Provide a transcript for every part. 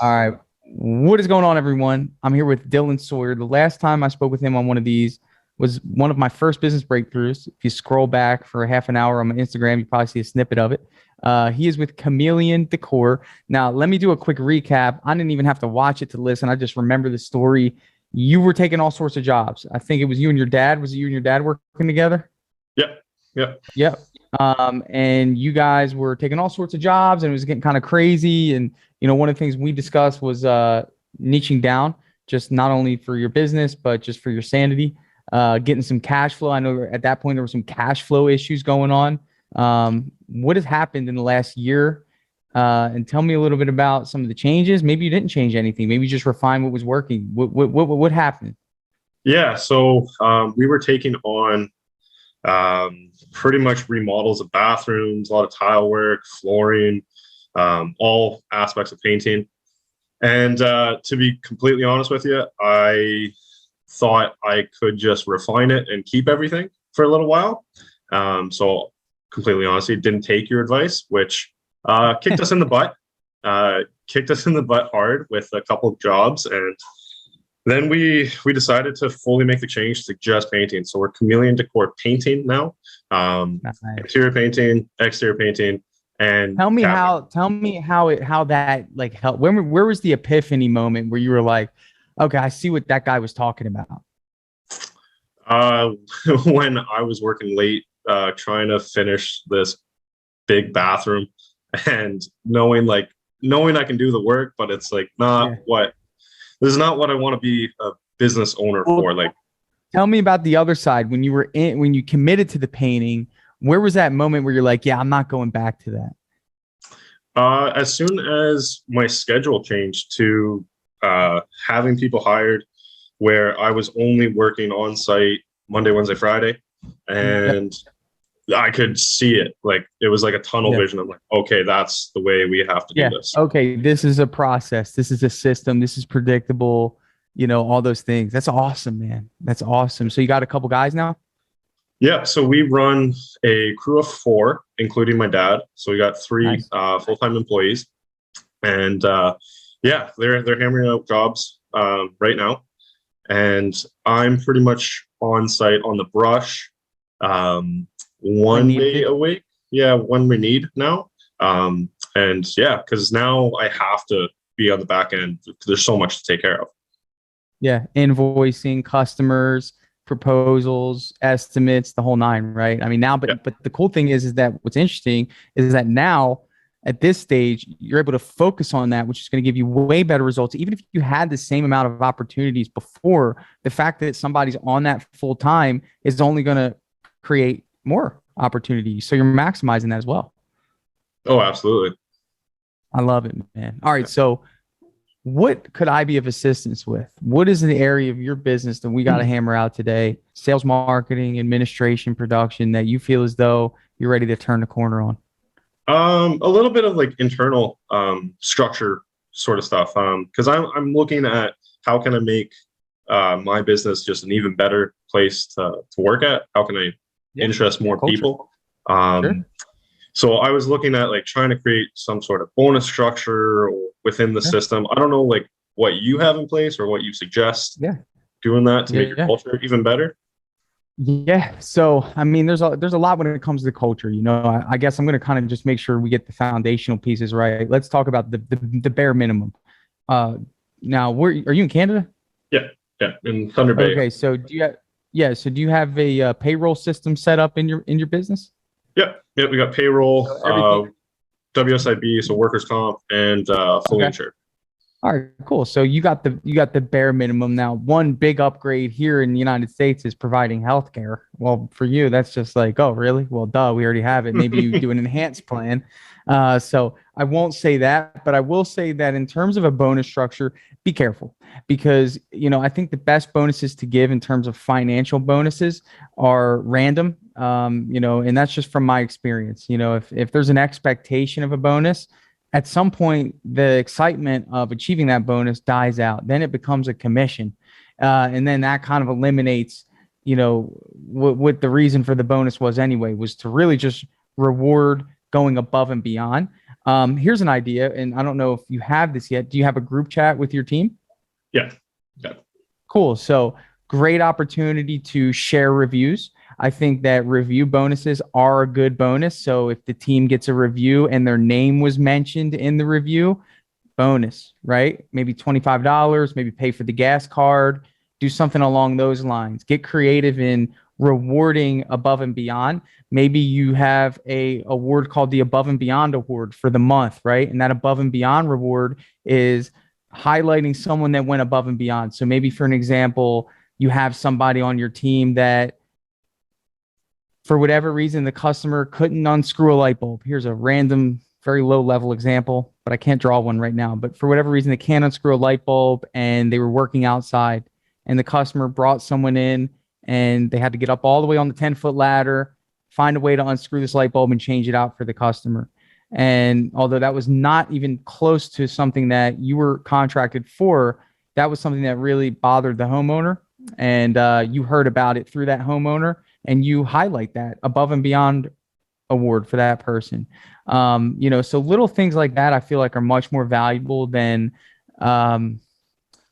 All right. What is going on, everyone? I'm here with Dylan Sawyer. The last time I spoke with him on one of these was one of my first business breakthroughs. If you scroll back for a half an hour on my Instagram, you probably see a snippet of it. He is with Chameleon Decor. Now, let me do a quick recap. I didn't even have to watch it to listen. I just remember the story. You were taking all sorts of jobs. I think it was you and your dad. Was it you and your dad working together? Yep. Yep. Yep. And you guys were taking all sorts of jobs and it was getting kind of crazy. And, one of the things we discussed was niching down, just not only for your business, but just for your sanity, getting some cash flow. I know at that point there were some cash flow issues going on. What has happened in the last year? And tell me a little bit about some of the changes. Maybe you didn't change anything. Maybe you just refined what was working. What happened? Yeah. So we were taking on pretty much remodels of bathrooms, a lot of tile work, flooring, all aspects of painting. And to be completely honest with you, I thought I could just refine it and keep everything for a little while. So completely honestly, didn't take your advice, which kicked us in the butt, hard with a couple of jobs. And then we decided to fully make the change to just painting. So we're Chameleon Decor painting now. Nice. Interior painting, exterior painting, and Tell me how that like helped. Where was the epiphany moment where you were like, okay, I see what that guy was talking about? When I was working late, trying to finish this big bathroom, and knowing I can do the work, but it's like this is not what I want to be a business owner for. Like, tell me about the other side when you committed to the painting. Where was that moment where you're like, yeah, I'm not going back to that? As soon as my schedule changed to having people hired, where I was only working on site Monday, Wednesday, Friday, and I could see it. Like, it was like a tunnel vision. I'm like, okay, that's the way we have to do this. Okay, this is a process. This is a system. This is predictable. All those things. That's awesome, man. That's awesome. So you got a couple guys now? Yeah, so we run a crew of 4, including my dad. So we got 3 full-time employees, and they're hammering out jobs right now. And I'm pretty much on site on the brush, one day a week. Yeah, one we need now. Because now I have to be on the back end. There's so much to take care of. Yeah, invoicing, customers, proposals, estimates, the whole nine, right? I mean, now, but the cool thing is that what's interesting is that now at this stage, you're able to focus on that, which is going to give you way better results. Even if you had the same amount of opportunities before, the fact that somebody's on that full time is only going to create more opportunities. So you're maximizing that as well. Oh, absolutely. I love it, man. All right. So what could I be of assistance with? What is the area of your business that we got to hammer out today? Sales, marketing, administration, production that you feel as though you're ready to turn the corner on? A little bit of like internal structure sort of stuff. Because I'm looking at how can I make my business just an even better place to work at? How can I interest more people? Sure. So I was looking at like trying to create some sort of bonus structure within the system. I don't know like what you have in place or what you suggest doing that to make your culture even better. Yeah. So, I mean, there's a lot when it comes to culture, I guess I'm going to kind of just make sure we get the foundational pieces right. Let's talk about the bare minimum. Now, are you in Canada? Yeah. Yeah. In Thunder Bay. Okay. So do you have a payroll system set up in your business? Yeah. Yeah. We got payroll, WSIB, so workers' comp, and fully insured. All right, cool. So you got the bare minimum. Now, one big upgrade here in the United States is providing healthcare. Well, for you, that's just like, oh, really? Well, duh, we already have it. Maybe you do an enhanced plan. So I won't say that, but I will say that in terms of a bonus structure, be careful because, I think the best bonuses to give in terms of financial bonuses are random, and that's just from my experience. If there's an expectation of a bonus, at some point, the excitement of achieving that bonus dies out. Then it becomes a commission. And then that kind of eliminates, what the reason for the bonus was anyway, was to really just reward going above and beyond. Here's an idea, and I don't know if you have this yet. Do you have a group chat with your team? Yeah. Yeah. Cool. So great opportunity to share reviews. I think that review bonuses are a good bonus. So if the team gets a review and their name was mentioned in the review, bonus, right? Maybe $25, maybe pay for the gas card, do something along those lines. Get creative in rewarding above and beyond. Maybe you have a award called the Above and Beyond Award for the month, right? And that above and beyond reward is highlighting someone that went above and beyond. So maybe for an example, you have somebody on your team that for whatever reason, the customer couldn't unscrew a light bulb. Here's a random, very low level example, but I can't draw one right now. But for whatever reason, they can't unscrew a light bulb and they were working outside and the customer brought someone in and they had to get up all the way on the 10-foot ladder, find a way to unscrew this light bulb and change it out for the customer. And although that was not even close to something that you were contracted for, that was something that really bothered the homeowner. And you heard about it through that homeowner and you highlight that above and beyond award for that person. So little things like that, I feel like are much more valuable than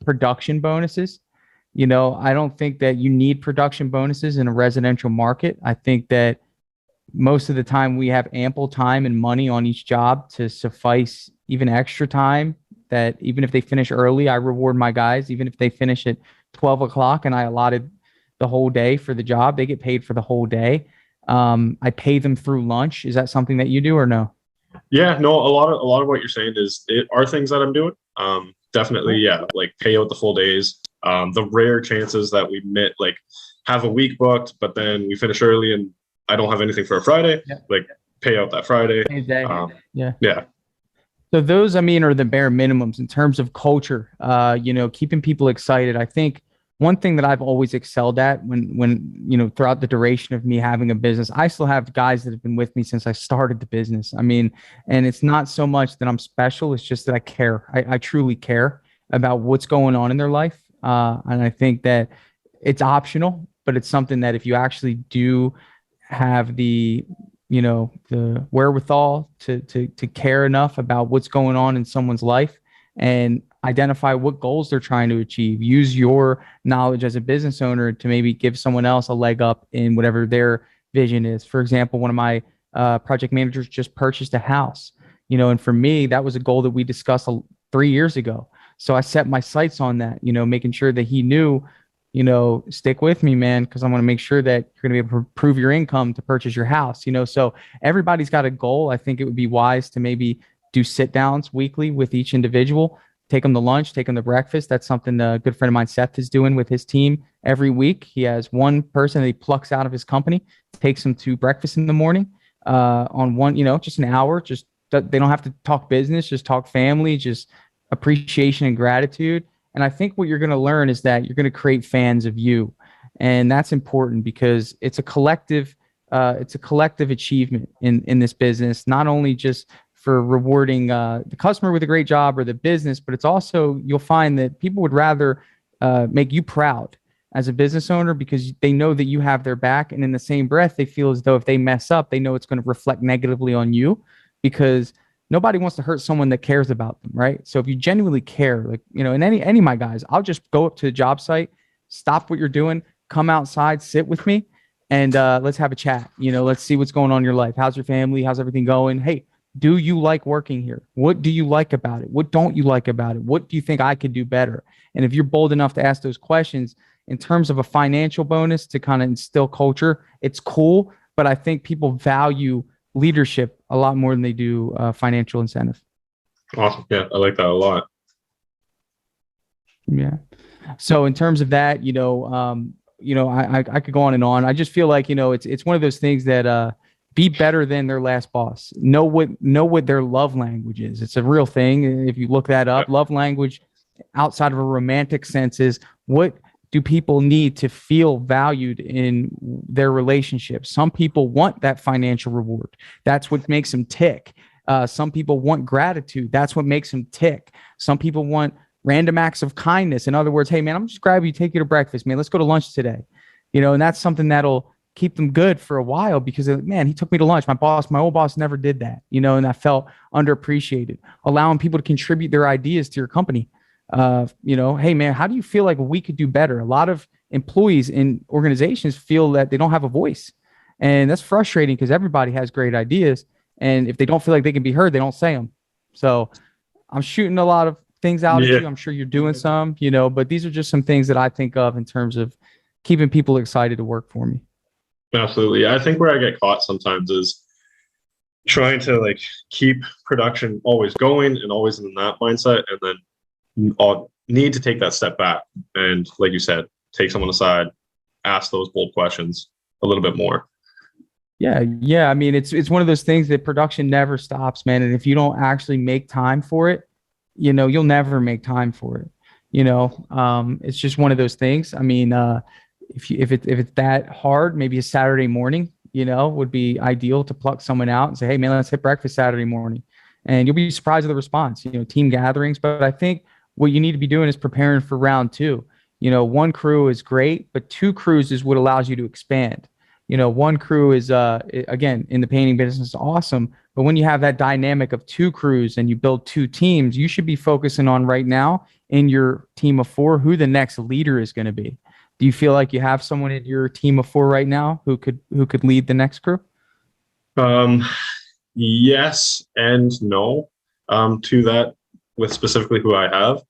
production bonuses. I don't think that you need production bonuses in a residential market. I think that most of the time we have ample time and money on each job to suffice even extra time that even if they finish early, I reward my guys. Even if they finish at 12 o'clock and I allotted the whole day for the job, they get paid for the whole day. I pay them through lunch. Is that something that you do or no? Yeah, no, a lot of what you're saying are things that I'm doing. Definitely. Yeah. Like pay out the full days. The rare chances that we have a week booked, but then we finish early and I don't have anything for a Friday, pay out that Friday. Yeah. So those, are the bare minimums in terms of culture, keeping people excited. I think one thing that I've always excelled at when throughout the duration of me having a business, I still have guys that have been with me since I started the business. And it's not so much that I'm special. It's just that I care. I truly care about what's going on in their life. And I think that it's optional, but it's something that if you actually do have the wherewithal to care enough about what's going on in someone's life and identify what goals they're trying to achieve, use your knowledge as a business owner to maybe give someone else a leg up in whatever their vision is. For example, one of my project managers just purchased a house, and for me, that was a goal that we discussed 3 years ago. So I set my sights on that, making sure that he knew, stick with me, man, because I'm going to make sure that you're going to be able to prove your income to purchase your house, so everybody's got a goal. I think it would be wise to maybe do sit downs weekly with each individual, take them to lunch, take them to breakfast. That's something a good friend of mine, Seth, is doing with his team every week. He has one person that he plucks out of his company, takes them to breakfast in the morning on one, just an hour. Just they don't have to talk business, just talk family, just appreciation and gratitude. And I think what you're going to learn is that you're going to create fans of you. And that's important because it's a collective achievement in this business, not only just for rewarding the customer with a great job or the business, but it's also, you'll find that people would rather make you proud as a business owner because they know that you have their back. And in the same breath, they feel as though if they mess up, they know it's going to reflect negatively on you because nobody wants to hurt someone that cares about them, right? So if you genuinely care, in any of my guys, I'll just go up to the job site, stop what you're doing, come outside, sit with me, and let's have a chat. Let's see what's going on in your life. How's your family? How's everything going? Hey, do you like working here? What do you like about it? What don't you like about it? What do you think I could do better? And if you're bold enough to ask those questions in terms of a financial bonus to kind of instill culture, it's cool. But I think people value leadership a lot more than they do financial incentive. Awesome. Yeah, I like that a lot. Yeah. So in terms of that, I could go on and on. I just feel like, it's one of those things that be better than their last boss. Know what their love language is. It's a real thing. If you look that up, love language outside of a romantic sense is what do people need to feel valued in their relationship? Some people want that financial reward. That's what makes them tick. Some people want gratitude. That's what makes them tick. Some people want random acts of kindness. In other words, hey, man, I'm just grab you, take you to breakfast, man. Let's go to lunch today. And that's something that'll keep them good for a while because man, he took me to lunch. My old boss never did that, and I felt underappreciated. Allowing people to contribute their ideas to your company. Hey man, how do you feel like we could do better? A lot of employees in organizations feel that they don't have a voice, and that's frustrating because everybody has great ideas, and if they don't feel like they can be heard, they don't say them. So I'm shooting a lot of things out at you. I'm sure you're doing some, but these are just some things that I think of in terms of keeping people excited to work for me. Absolutely. I think where I get caught sometimes is trying to like keep production always going and always in that mindset, and then I'll need to take that step back and, like you said, take someone aside, ask those bold questions a little bit more. Yeah. I mean, it's one of those things that production never stops, man. And if you don't actually make time for it, you'll never make time for it. It's just one of those things. I mean, if it's that hard, maybe a Saturday morning, would be ideal to pluck someone out and say, hey man, let's hit breakfast Saturday morning. And you'll be surprised at the response, team gatherings. But I think what you need to be doing is preparing for round two. One crew is great, but two crews is what allows you to expand. One crew is, again, in the painting business, awesome. But when you have that dynamic of two crews and you build two teams, you should be focusing on right now in your team of 4, who the next leader is going to be. Do you feel like you have someone in your team of 4 right now who could lead the next crew? Yes and no, to that with specifically who I have.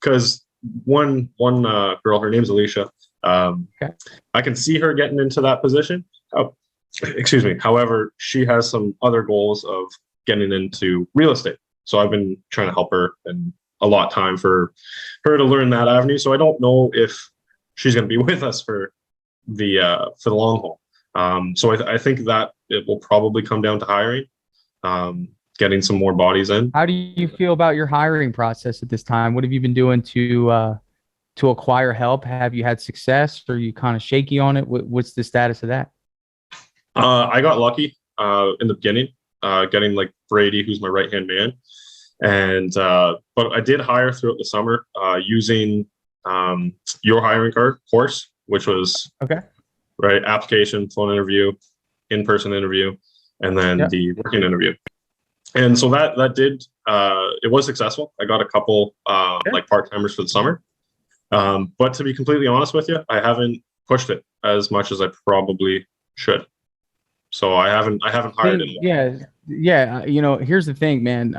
Because one girl, her name's Alicia. Okay. I can see her getting into that position. Oh, excuse me. However, she has some other goals of getting into real estate. So I've been trying to help her and allot time for her to learn that avenue. So I don't know if she's going to be with us for the long haul. So I think that it will probably come down to hiring, getting some more bodies in. How do you feel about your hiring process at this time? What have you been doing to acquire help? Have you had success, or are you kind of shaky on it? What's the status of that? I got lucky in the beginning, getting like Brady, who's my right-hand man. And but I did hire throughout the summer using your hiring course, which was right application, phone interview, in-person interview, and then the working interview. And so that did it was successful. I got a couple like part-timers for the summer. But to be completely honest with you, I haven't pushed it as much as I probably should. So I haven't hired anyone. Yeah. Here's the thing, man.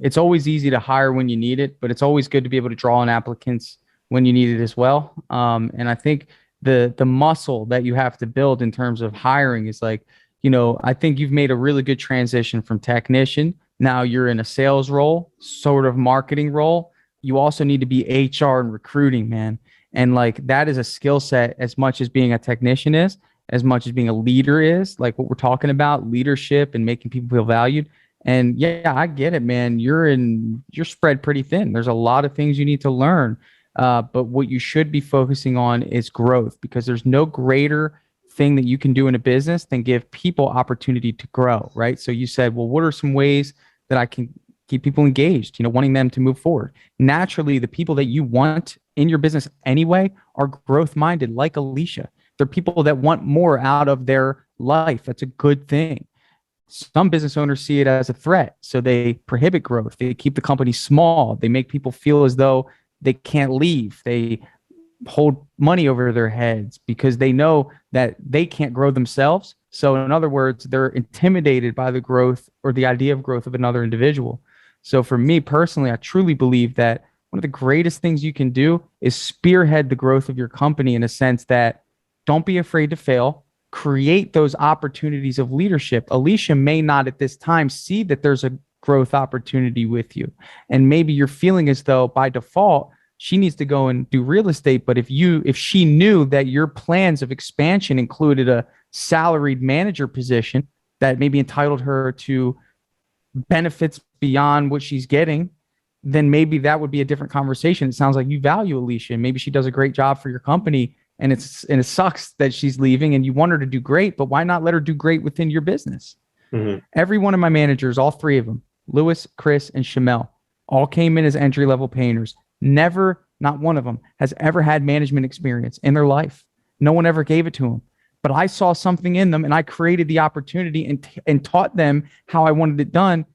It's always easy to hire when you need it, but it's always good to be able to draw on applicants when you need it as well. And I think the muscle that you have to build in terms of hiring is like, I think you've made a really good transition from technician. Now you're in a sales role, sort of marketing role. You also need to be HR and recruiting, man. And like, that is a skill set as much as being a technician is, as much as being a leader is, like what we're talking about, leadership and making people feel valued. And yeah, I get it, man. You're spread pretty thin. There's a lot of things you need to learn. But what you should be focusing on is growth, because there's no greater thing that you can do in a business than give people opportunity to grow, right? So you said, well, what are some ways that I can keep people engaged, wanting them to move forward? Naturally, the people that you want in your business anyway are growth minded, like Alicia. They're people that want more out of their life. That's a good thing. Some business owners see it as a threat, so they prohibit growth. They keep the company small. They make people feel as though they can't leave. They hold money over their heads because they know that they can't grow themselves. So in other words, they're intimidated by the growth or the idea of growth of another individual. So for me personally, I truly believe that one of the greatest things you can do is spearhead the growth of your company in a sense that don't be afraid to fail, create those opportunities of leadership. Alicia may not at this time see that there's a growth opportunity with you. And maybe you're feeling as though by default, she needs to go and do real estate. But if she knew that your plans of expansion included a salaried manager position that maybe entitled her to benefits beyond what she's getting, then maybe that would be a different conversation. It sounds like you value Alicia. Maybe she does a great job for your company, and it sucks that she's leaving and you want her to do great, but why not let her do great within your business? Mm-hmm. Every one of my managers, all 3 of them, Lewis, Chris, and Chamel, all came in as entry-level painters. Never, not one of them, has ever had management experience in their life. No one ever gave it to them. but I saw something in them and I created the opportunity and taught them how I wanted it done.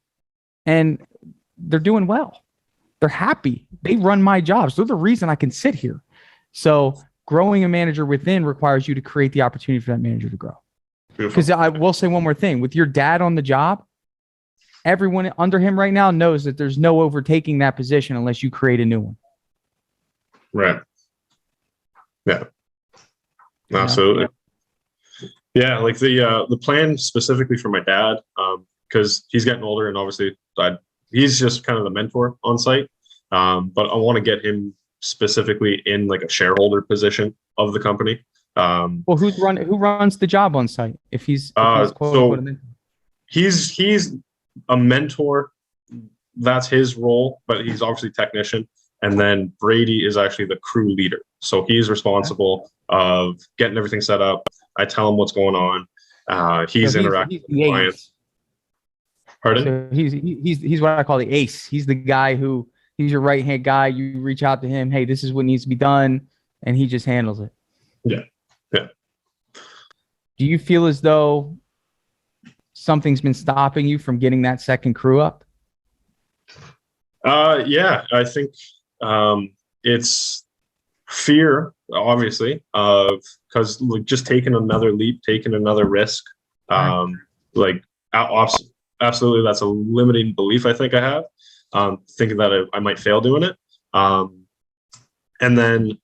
And they're doing well. They're happy. They run my jobs. They're the reason I can sit here. So growing a manager within requires you to create the opportunity for that manager to grow. Because I will say one more thing. With your dad on the job, everyone under him right now knows that there's no overtaking that position unless you create a new one. Right. Yeah. Absolutely. Yeah, like the plan specifically for my dad, because he's getting older and obviously he's just kind of the mentor on site. But I want to get him specifically in like a shareholder position of the company. Well, who runs the job on site? If he's he's a mentor, that's his role, but he's obviously technician. And then Brady is actually the crew leader. So he's responsible of getting everything set up. I tell him what's going on. He's interacting with clients. Pardon? So he's what I call the ace. He's the guy he's your right-hand guy. You reach out to him. Hey, this is what needs to be done. And he just handles it. Yeah. Yeah. Do you feel as though something's been stopping you from getting that second crew up? Yeah, I think it's fear, obviously, because like just taking another leap, taking another risk, like absolutely, that's a limiting belief I think I have, thinking that I might fail doing it, and then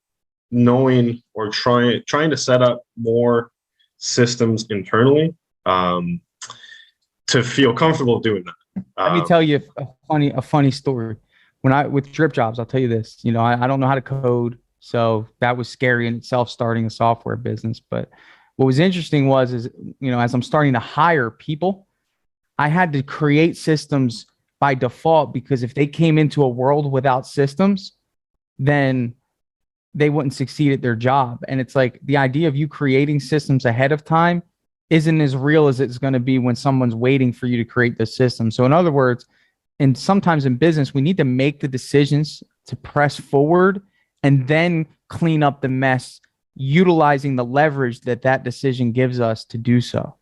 knowing or trying to set up more systems internally to feel comfortable doing that. Let me tell you a funny story. With DripJobs, I'll tell you this. You know, I don't know how to code, so that was scary in itself, starting a software business. But what was interesting is, you know, as I'm starting to hire people, I had to create systems by default, because if they came into a world without systems, then they wouldn't succeed at their job. And it's like the idea of you creating systems ahead of time isn't as real as it's going to be when someone's waiting for you to create the system. So in other words, and sometimes in business, we need to make the decisions to press forward and then clean up the mess, utilizing the leverage that decision gives us to do so.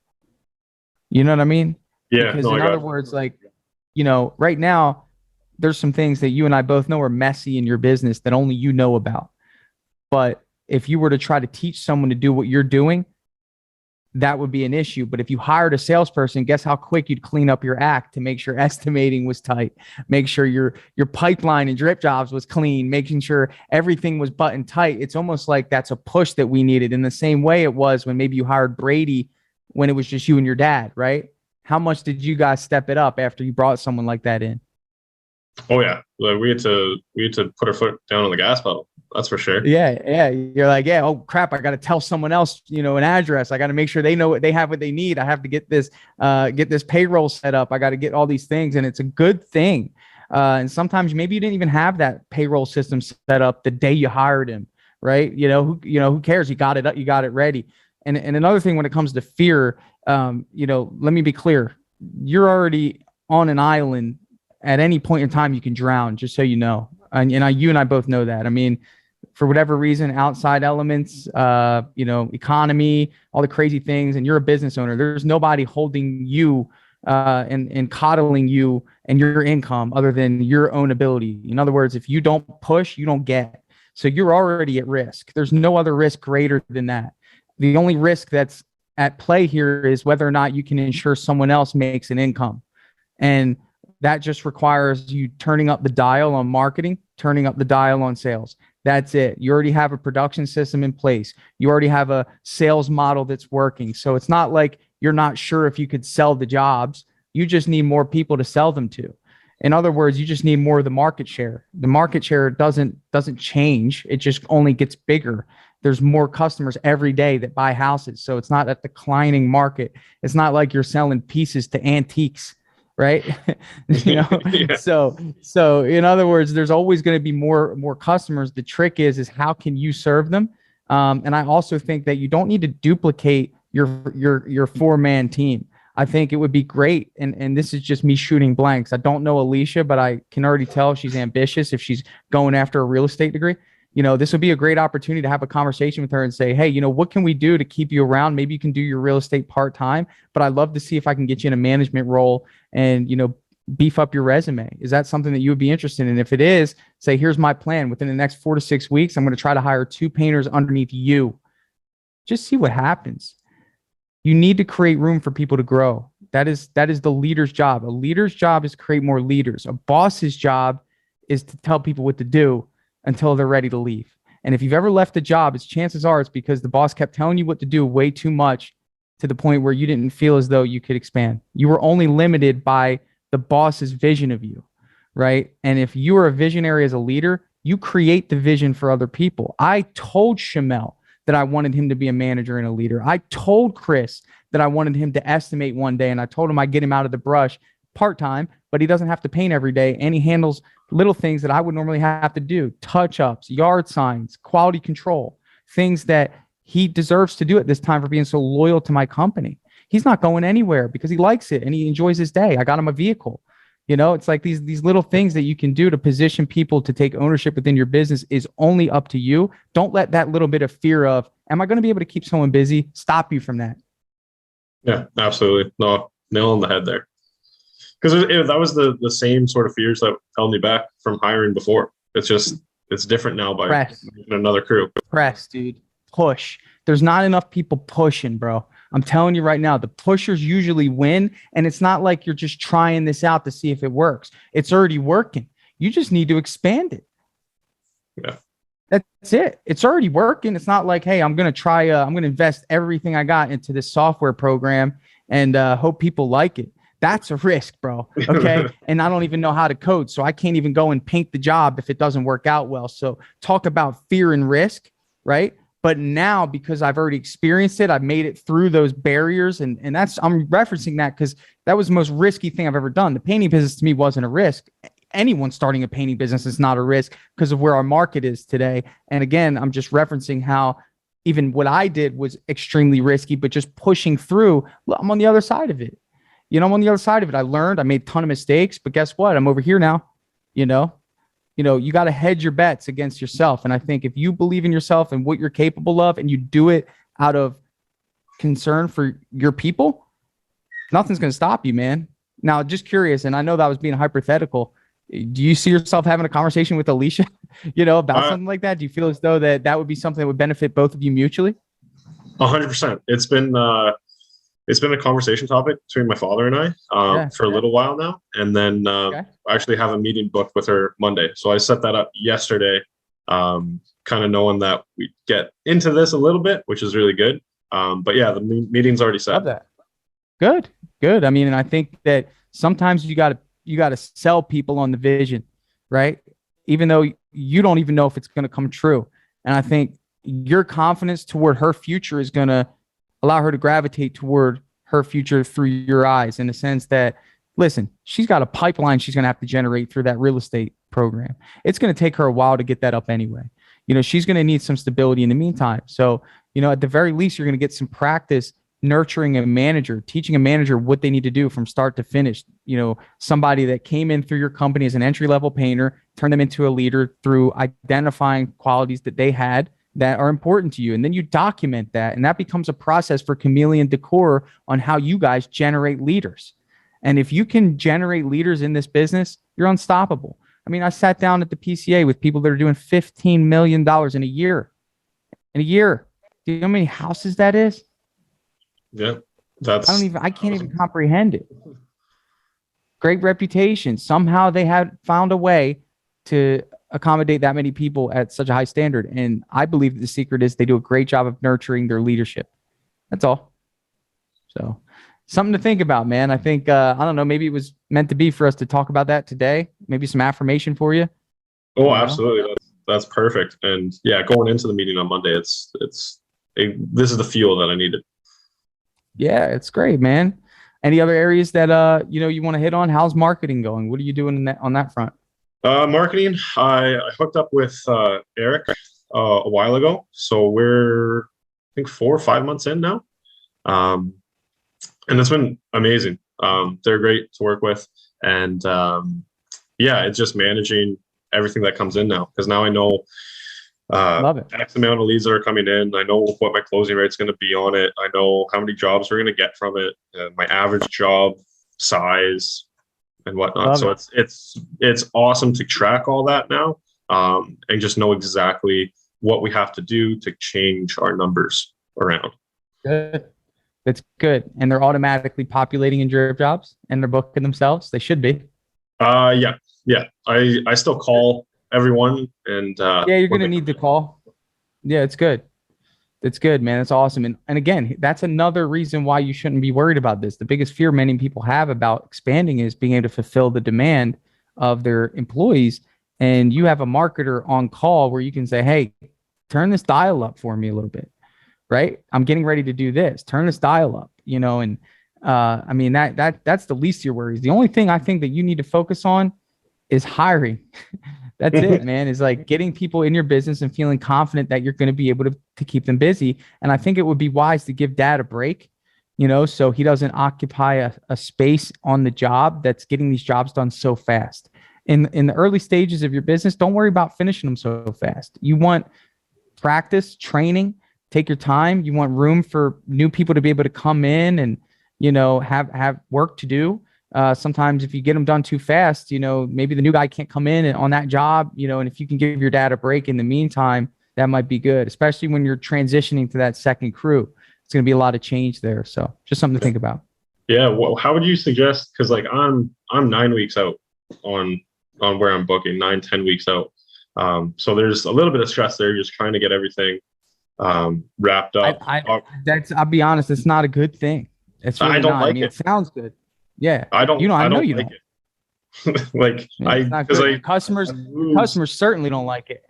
You know what I mean? Yeah. Because in other words, like, you know, right now, there's some things that you and I both know are messy in your business that only you know about. But if you were to try to teach someone to do what you're doing, that would be an issue. But if you hired a salesperson, guess how quick you'd clean up your act to make sure estimating was tight, make sure your pipeline and DripJobs was clean, making sure everything was button tight. It's almost like that's a push that we needed, in the same way it was when maybe you hired Brady when it was just you and your dad, right? How much did you guys step it up after you brought someone like that in? Oh yeah, we had to put our foot down on the gas pedal. That's for sure. Yeah. You're like, yeah, oh crap, I got to tell someone else, you know, an address. I got to make sure they know what they need. I have to get this payroll set up. I got to get all these things. And it's a good thing. And sometimes maybe you didn't even have that payroll system set up the day you hired him, right? Who cares? You got it up, you got it ready. And another thing when it comes to fear, let me be clear. You're already on an island. At any point in time, you can drown, just so you know. And you and I both know that. I mean, for whatever reason, outside elements, economy, all the crazy things, and you're a business owner, there's nobody holding you and coddling you and your income other than your own ability. In other words, if you don't push, you don't get. So you're already at risk. There's no other risk greater than that. The only risk that's at play here is whether or not you can ensure someone else makes an income. And that just requires you turning up the dial on marketing, turning up the dial on sales. That's it. You already have a production system in place. You already have a sales model that's working. So it's not like you're not sure if you could sell the jobs. You just need more people to sell them to. In other words, you just need more of the market share. The market share doesn't change. It just only gets bigger. There's more customers every day that buy houses. So it's not a declining market. It's not like you're selling pieces to antiques. Right. Yeah. So in other words, there's always going to be more customers. The trick is how can you serve them? And I also think that you don't need to duplicate your 4-man team. I think it would be great. And this is just me shooting blanks. I don't know Alicia, but I can already tell she's ambitious if she's going after a real estate degree. this would be a great opportunity to have a conversation with her and say, hey, what can we do to keep you around? Maybe you can do your real estate part-time, but I'd love to see if I can get you in a management role and, beef up your resume. Is that something that you would be interested in? If it is, say, here's my plan. Within the next 4 to 6 weeks, I'm going to try to hire 2 painters underneath you. Just see what happens. You need to create room for people to grow. That is the leader's job. A leader's job is to create more leaders. A boss's job is to tell people what to do until they're ready to leave. And if you've ever left a job, chances are it's because the boss kept telling you what to do way too much to the point where you didn't feel as though you could expand. You were only limited by the boss's vision of you, right? And if you are a visionary as a leader, you create the vision for other people. I told Chamel that I wanted him to be a manager and a leader. I told Chris that I wanted him to estimate one day, and I told him I'd get him out of the brush part-time, but he doesn't have to paint every day, and he handles little things that I would normally have to do, touch-ups, yard signs, quality control, things that he deserves to do at this time for being so loyal to my company. He's not going anywhere because he likes it and he enjoys his day. I got him a vehicle. It's like these little things that you can do to position people to take ownership within your business is only up to you. Don't let that little bit of fear of, am I going to be able to keep someone busy, stop you from that. Yeah, absolutely. No, nail on the head there. Because that was the same sort of fears that held me back from hiring before. It's different now by another crew. Press, dude. Push. There's not enough people pushing, bro. I'm telling you right now, the pushers usually win. And it's not like you're just trying this out to see if it works. It's already working. You just need to expand it. Yeah. That's it. It's already working. It's not like, hey, I'm going to invest everything I got into this software program and hope people like it. That's a risk, bro. Okay. And I don't even know how to code. So I can't even go and paint the job if it doesn't work out well. So talk about fear and risk, right? But now, because I've already experienced it, I've made it through those barriers. And I'm referencing that because that was the most risky thing I've ever done. The painting business to me wasn't a risk. Anyone starting a painting business is not a risk because of where our market is today. And again, I'm just referencing how even what I did was extremely risky, but just pushing through, I'm on the other side of it. I'm on the other side of it. I learned, I made a ton of mistakes, but guess what? I'm over here now. You got to hedge your bets against yourself. And I think if you believe in yourself and what you're capable of, and you do it out of concern for your people, nothing's going to stop you, man. Now, just curious, and I know that was being hypothetical. Do you see yourself having a conversation with Alicia, about something like that? Do you feel as though that would be something that would benefit both of you mutually? 100%. It's been a conversation topic between my father and I for a little while now. And then I actually have a meeting booked with her Monday. So I set that up yesterday, kind of knowing that we get into this a little bit, which is really good. But yeah, the meeting's already set. Love that. Good. I mean, and I think that sometimes you got to sell people on the vision, right? Even though you don't even know if it's going to come true. And I think your confidence toward her future is going to allow her to gravitate toward her future through your eyes, in the sense that, listen, she's got a pipeline she's going to have to generate through that real estate program. It's going to take her a while to get that up anyway. She's going to need some stability in the meantime. So, at the very least, you're going to get some practice nurturing a manager, teaching a manager what they need to do from start to finish. Somebody that came in through your company as an entry-level painter, turn them into a leader through identifying qualities that they had that are important to you. And then you document that, and that becomes a process for Chameleon Decor on how you guys generate leaders. And if you can generate leaders in this business, you're unstoppable. I mean, I sat down at the PCA with people that are doing $15 million in a year. Do you know how many houses that is? Yeah. I can't even comprehend it. Great reputation. Somehow they had found a way to accommodate that many people at such a high standard. And I believe the secret is they do a great job of nurturing their leadership. That's all. So something to think about, man. I think, I don't know, maybe it was meant to be for us to talk about that today. Maybe some affirmation for you. Oh, absolutely. That's perfect. And yeah, going into the meeting on Monday, this is the fuel that I needed. Yeah, it's great, man. Any other areas that, you want to hit on? How's marketing going? What are you doing on that front? Marketing, I hooked up with Eric a while ago. So we're, I think, 4 or 5 months in now. And it's been amazing. They're great to work with. And it's just managing everything that comes in now. Because now I know Love it. X amount of leads that are coming in. I know what my closing rate is going to be on it. I know how many jobs we're going to get from it, my average job size and whatnot. Love so it. it's awesome to track all that now, and just know exactly what we have to do to change our numbers around. Good. That's good. And they're automatically populating in DripJobs and they're booking themselves. They should be. Yeah. I still call everyone, and Yeah, you're gonna need to call. Yeah, it's good. It's good, man. It's awesome. And again, that's another reason why you shouldn't be worried about this. The biggest fear many people have about expanding is being able to fulfill the demand of their employees. And you have a marketer on call where you can say, hey, turn this dial up for me a little bit, right? I'm getting ready to do this. Turn this dial up, and I mean, that's the least of your worries. The only thing I think that you need to focus on is hiring. That's it, man. Is like getting people in your business and feeling confident that you're going to be able to keep them busy. And I think it would be wise to give dad a break, so he doesn't occupy a space on the job that's getting these jobs done so fast. In the early stages of your business, don't worry about finishing them so fast. You want practice, training, take your time. You want room for new people to be able to come in and, have work to do. Sometimes if you get them done too fast, maybe the new guy can't come in on that job, and if you can give your dad a break in the meantime, that might be good, especially when you're transitioning to that second crew. It's going to be a lot of change there. So just something to think about. Yeah. Well, how would you suggest? Cause like I'm 9 weeks out on where I'm booking, 9-10 weeks out. So there's a little bit of stress there, just trying to get everything wrapped up. I'll be honest, it's not a good thing. It's really I don't not. like I mean, it. it sounds good. Yeah. I know you like don't. Like customers certainly don't like it.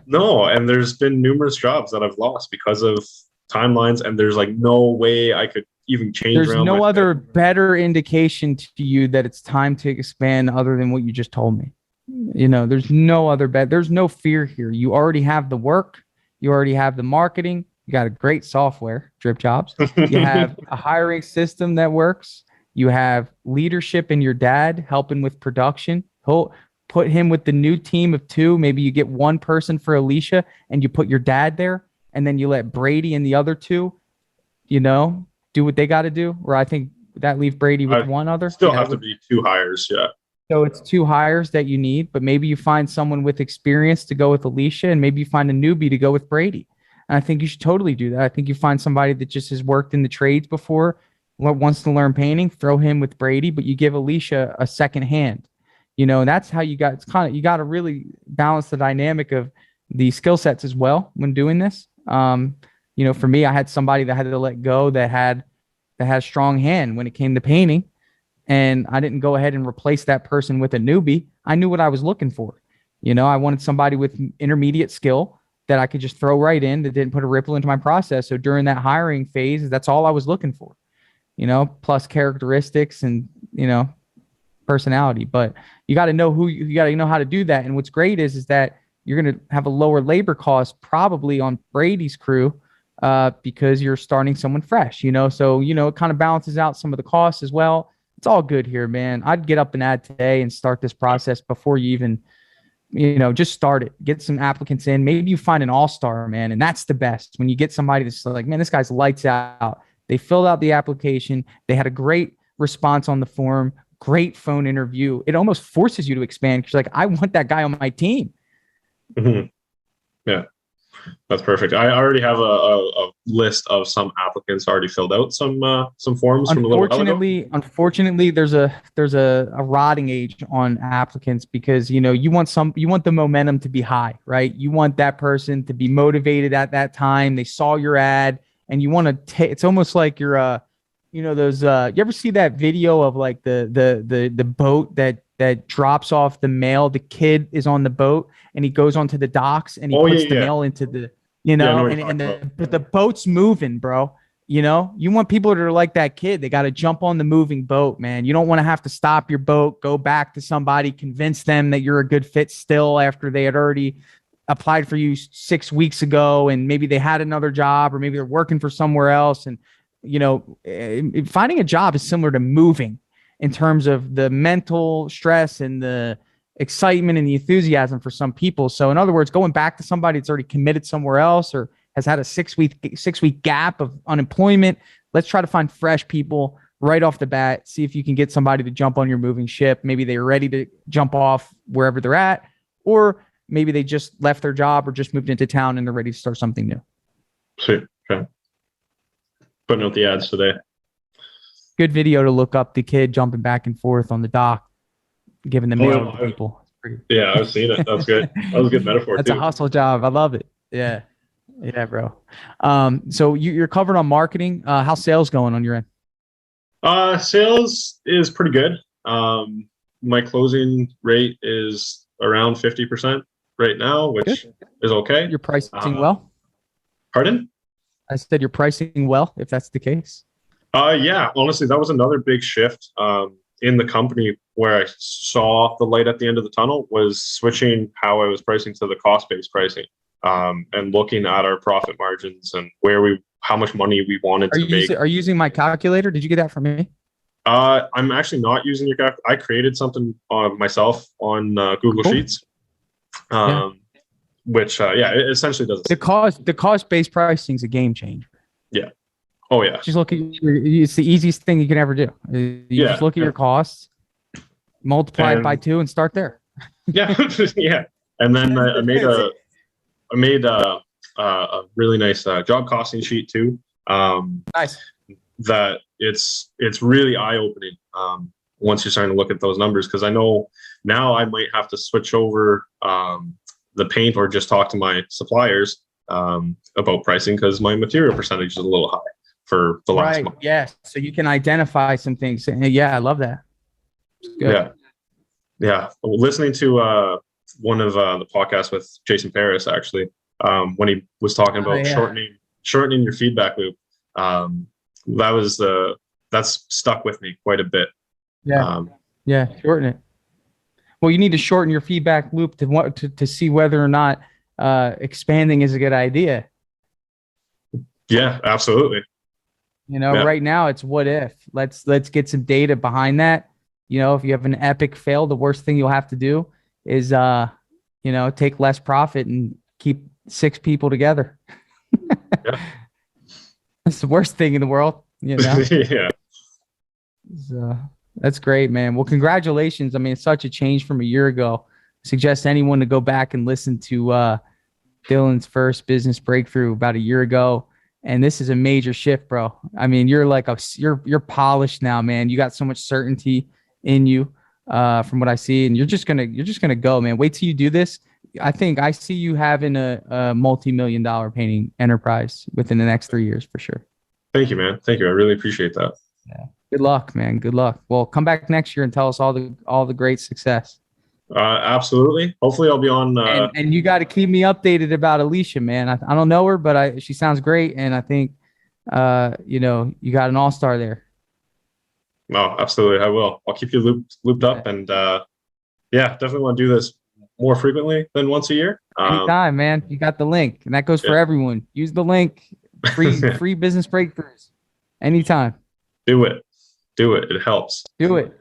No, and there's been numerous jobs that I've lost because of timelines, and there's like no way I could even change. There's around no other better indication to you that it's time to expand other than what you just told me. There's no other there's no fear here. You already have the work, you already have the marketing, you got a great software, DripJobs. You have a hiring system that works. You have leadership in your dad helping with production. He'll put him with the new team of 2. Maybe you get one person for Alicia and you put your dad there, and then you let Brady and the other 2, do what they got to do. Or I think that leave Brady with one other. Still have to be 2 hires. Yeah. So it's 2 hires that you need, but maybe you find someone with experience to go with Alicia, and maybe you find a newbie to go with Brady. And I think you should totally do that. I think you find somebody that just has worked in the trades before, wants to learn painting, throw him with Brady, but you give Alicia a second hand. And that's how you got to really balance the dynamic of the skill sets as well when doing this. For me, I had somebody that had to let go that had a strong hand when it came to painting. And I didn't go ahead and replace that person with a newbie. I knew what I was looking for. I wanted somebody with intermediate skill that I could just throw right in that didn't put a ripple into my process. So during that hiring phase, that's all I was looking for, plus characteristics and, personality. But you got to know you got to know how to do that. And what's great is that you're going to have a lower labor cost probably on Brady's crew because you're starting someone fresh, so, it kind of balances out some of the costs as well. It's all good here, man. I'd get up and add today and start this process before you even, just start it. Get some applicants in. Maybe you find an all-star, man. And that's the best. When you get somebody that's like, man, this guy's lights out. They filled out the application. They had a great response on the form, great phone interview. It almost forces you to expand because you're like, I want that guy on my team. Mm-hmm. Yeah. That's perfect. I already have a list of some applicants already filled out some forms from a little while ago. Unfortunately, there's a rotting age on applicants because you want the momentum to be high, right? You want that person to be motivated at that time. They saw your ad, and you want to take. It's almost like you're those. You ever see that video of like the boat that drops off the mail? The kid is on the boat and he goes onto the docks and he puts the mail into the, but the boat's moving, bro. You want people that are like that kid. They got to jump on the moving boat, man. You don't want to have to stop your boat, go back to somebody, convince them that you're a good fit still after they had already applied for you 6 weeks ago. And maybe they had another job or maybe they're working for somewhere else. And, finding a job is similar to moving in terms of the mental stress and the excitement and the enthusiasm for some people. So in other words, going back to somebody that's already committed somewhere else or has had a 6-week gap of unemployment, let's try to find fresh people right off the bat. See if you can get somebody to jump on your moving ship. Maybe they're ready to jump off wherever they're at, or maybe they just left their job or just moved into town and they're ready to start something new. Sweet. Okay. Putting out the ads today. Good video to look up the kid jumping back and forth on the dock, giving the mail to people. Yeah, I've seen it. That's good. That was a good metaphor. That's too. A hustle job. I love it. Yeah. Yeah, bro. So you're covered on marketing. How's sales going on your end? Sales is pretty good. My closing rate is around 50% right now, which is okay. You're pricing well? Pardon? I said you're pricing well, if that's the case. Yeah, honestly, that was another big shift in the company where I saw the light at the end of the tunnel, was switching how I was pricing to the cost-based pricing, and looking at our profit margins and how much money we wanted to make. Are you using my calculator? Did you get that from me? I'm actually not using your calculator. I created something myself on Google Sheets, which it essentially does the cost-based pricing is a game changer. Yeah. Oh yeah. Just look at it's the easiest thing you can ever do. You just look at your costs, multiply it by 2, and start there. Yeah. Yeah. And then I made a really nice job costing sheet too. Nice. That it's really eye-opening once you're starting to look at those numbers, because I know now I might have to switch over the paint or just talk to my suppliers about pricing, because my material percentage is a little high for the last month. Yeah. So you can identify some things. Yeah, I love that. Good. Yeah. Listening to one of the podcasts with Jason Paris, actually, when he was talking about shortening your feedback loop, that's stuck with me quite a bit. Yeah. Shorten it. Well, you need to shorten your feedback loop to see whether or not expanding is a good idea. Yeah, absolutely. Right now it's what if. Let's get some data behind that. If you have an epic fail, the worst thing you'll have to do is take less profit and keep 6 people together. Yeah. That's the worst thing in the world. Yeah. So that's great, man. Well, congratulations. I mean, it's such a change from a year ago. I suggest anyone to go back and listen to Dylan's first business breakthrough about a year ago. And this is a major shift, bro. I mean, you're like you're polished now, man. You got so much certainty in you, from what I see, and you're just gonna go, man. Wait till you do this. I think I see you having a multi-million-dollar painting enterprise within the next 3 years for sure. Thank you, man. Thank you. I really appreciate that. Yeah. Good luck, man. Good luck. Well, come back next year and tell us all the great success. Absolutely. Hopefully I'll be on. And you got to keep me updated about Alicia, man. I don't know her, but she sounds great. And I think, you got an all-star there. No, absolutely. I will. I'll keep you looped up, and definitely want to do this more frequently than once a year. Anytime, man. You got the link, and that goes for everyone. Use the link. Free business breakthroughs. Anytime. Do it. It helps. Do it.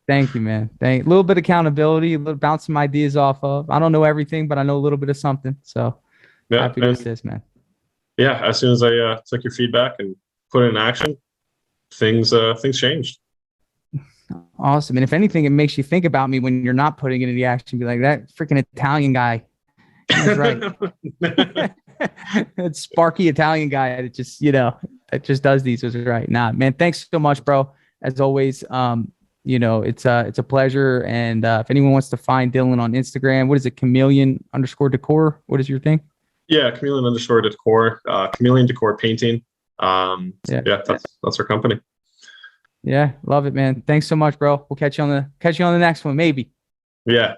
Thank you, man. A little bit of accountability, a little bounce some ideas off of. I don't know everything, but I know a little bit of something. So happy to assist, man. Yeah, as soon as I took your feedback and put it in action, things changed. Awesome. And if anything, it makes you think about me when you're not putting it into action. Be like, that freaking Italian guy. He's right. That sparky Italian guy that just, that just does these was right. Nah, man, thanks so much, bro. As always, it's a pleasure. And if anyone wants to find Dylan on Instagram, what is it? Chameleon_decor. What is your thing? Yeah. Chameleon_decor, Chameleon Decor Painting. That's our company. Yeah. Love it, man. Thanks so much, bro. We'll catch you on the next one. Maybe. Yeah.